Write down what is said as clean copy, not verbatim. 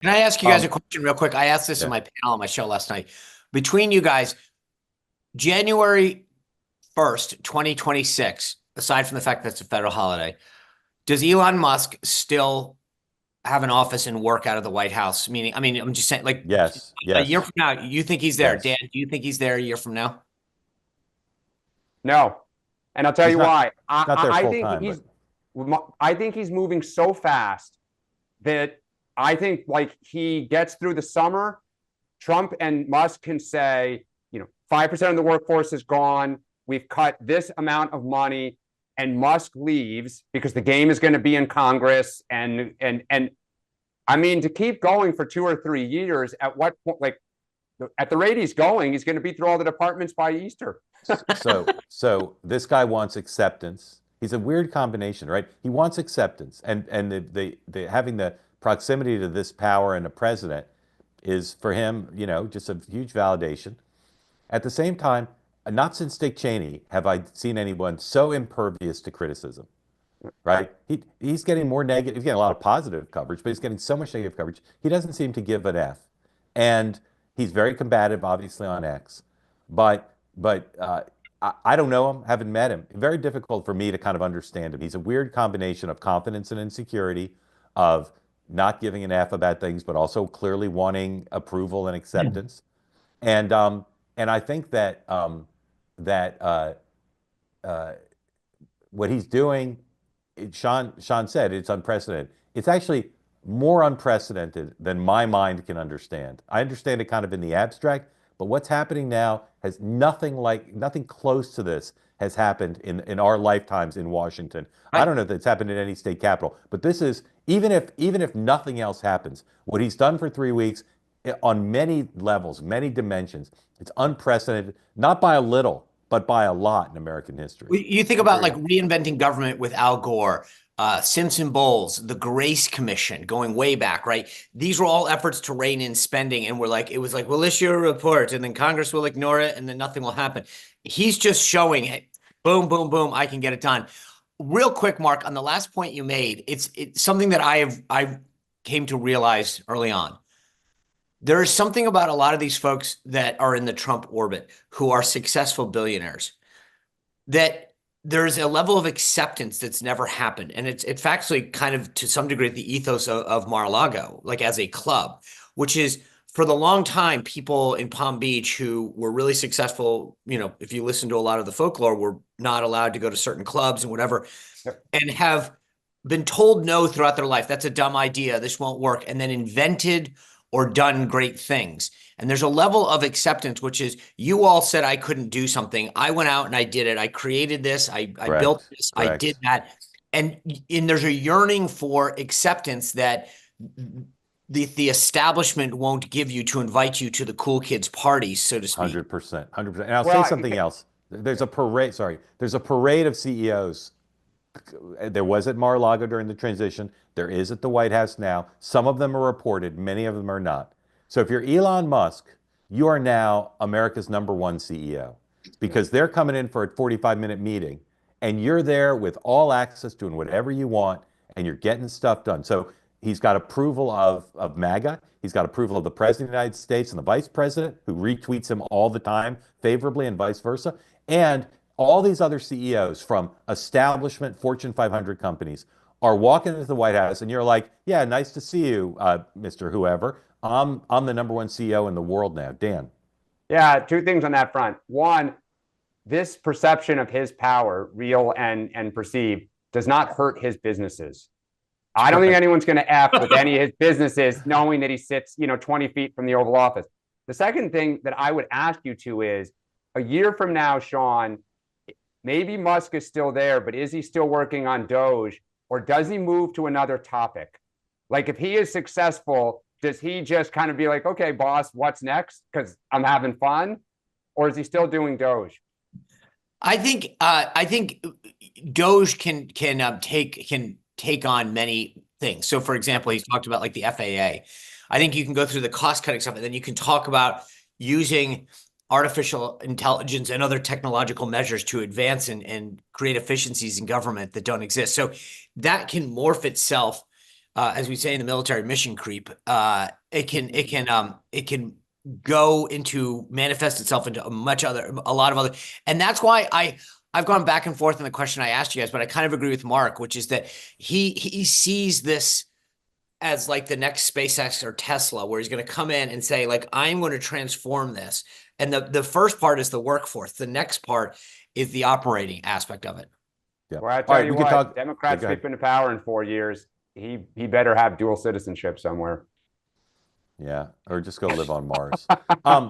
Can I ask you guys a question real quick? I asked this in Yeah. my panel on my show last night. Between you guys, January 1st, 2026, aside from the fact that it's a federal holiday, does Elon Musk still have an office and work out of the White House? Meaning, I mean, I'm just saying, like Yes. a year Yes. from now, you think he's there? Dan, Yes. do you think he's there a year from now? No, and I'll tell He's you not why. not there I full think time, but he's moving so fast that I think like he gets through the summer, Trump and Musk can say, 5% of the workforce is gone. We've cut this amount of money, and Musk leaves because the game is going to be in Congress. And I mean, to keep going for 2 or 3 years, at what point? Like at the rate he's going, he's going to be through all the departments by Easter. so this guy wants acceptance. He's a weird combination, right? He wants acceptance, and the having the proximity to this power and the president is for him, just a huge validation. At the same time, not since Dick Cheney have I seen anyone so impervious to criticism, right? He's getting more negative. He's getting a lot of positive coverage, but he's getting so much negative coverage. He doesn't seem to give an F, and he's very combative, obviously on X, but I don't know him, haven't met him. Very difficult for me to kind of understand him. He's a weird combination of confidence and insecurity, of not giving an F about things, but also clearly wanting approval and acceptance. And I think that uh, what he's doing, Sean said, it's unprecedented. It's actually more unprecedented than my mind can understand. I understand it kind of in the abstract, but what's happening now has nothing close to this has happened in our lifetimes in Washington. I Right. don't know if it's happened in any state capital, but this is even if nothing else happens, what he's done for 3 weeks on many levels, many dimensions, it's unprecedented, not by a little, but by a lot in American history. You think about like reinventing government with Al Gore, Simpson Bowles, the Grace Commission, going way back, right? These were all efforts to rein in spending, and it was like, we'll issue a report, and then Congress will ignore it, and then nothing will happen. He's just showing, hey, boom, boom, boom, I can get it done. Real quick, Mark, on the last point you made, it's something that I came to realize early on. There is something about a lot of these folks that are in the Trump orbit who are successful billionaires that there's a level of acceptance that's never happened. And it's actually kind of to some degree the ethos of Mar-a-Lago, like as a club, which is for the long time, people in Palm Beach who were really successful, if you listen to a lot of the folklore, were not allowed to go to certain clubs and whatever, and have been told no throughout their life. That's a dumb idea. This won't work. And then invented or done great things. And there's a level of acceptance, which is you all said I couldn't do something. I went out and I did it. I created this. I built Correct. this. I did Correct. that. And there's a yearning for acceptance that the establishment won't give you to invite you to the cool kids parties, so to speak. 100%. 100%. And I'll say Well, something else. There's a parade, sorry. There's a parade of CEOs. There was at Mar-a-Lago during the transition. There is at the White House now. Some of them are reported, many of them are not. So if you're Elon Musk, you are now America's #1 CEO because they're coming in for a 45-minute meeting and you're there with all access doing whatever you want and you're getting stuff done. So he's got approval of MAGA. He's got approval of the President of the United States and the Vice President, who retweets him all the time favorably and vice versa. And all these other CEOs from establishment Fortune 500 companies are walking into the White House, and you're like, "Yeah, nice to see you, Mr. Whoever. I'm the #1 CEO in the world now." Dan. Yeah, two things on that front. One, this perception of his power, real and perceived, does not hurt his businesses. I don't think anyone's going to F with any of his businesses knowing that he sits, 20 feet from the Oval Office. The second thing that I would ask you to is a year from now, Sean, maybe Musk is still there, but is he still working on Doge, or does he move to another topic? Like if he is successful, does he just kind of be like, okay, boss, what's next? Because I'm having fun, or is he still doing Doge? I think Doge can take on many things. So, for example, he's talked about like the FAA. I think you can go through the cost cutting stuff, and then you can talk about using artificial intelligence and other technological measures to advance and create efficiencies in government that don't exist. So that can morph itself as we say in the military, mission creep. It can go into manifest itself into a lot of other, and that's why I've gone back and forth in the question I asked you guys, but I kind of agree with Mark, which is that he sees this as like the next SpaceX or Tesla, where he's going to come in and say, like, I'm going to transform this. And the first part is the workforce. The next part is the operating aspect of it. Yeah. Well, I All tell right, you we can what, talk. Democrats Yeah, go sweep into power in 4 years. He better have dual citizenship somewhere. Yeah, or just go live on Mars.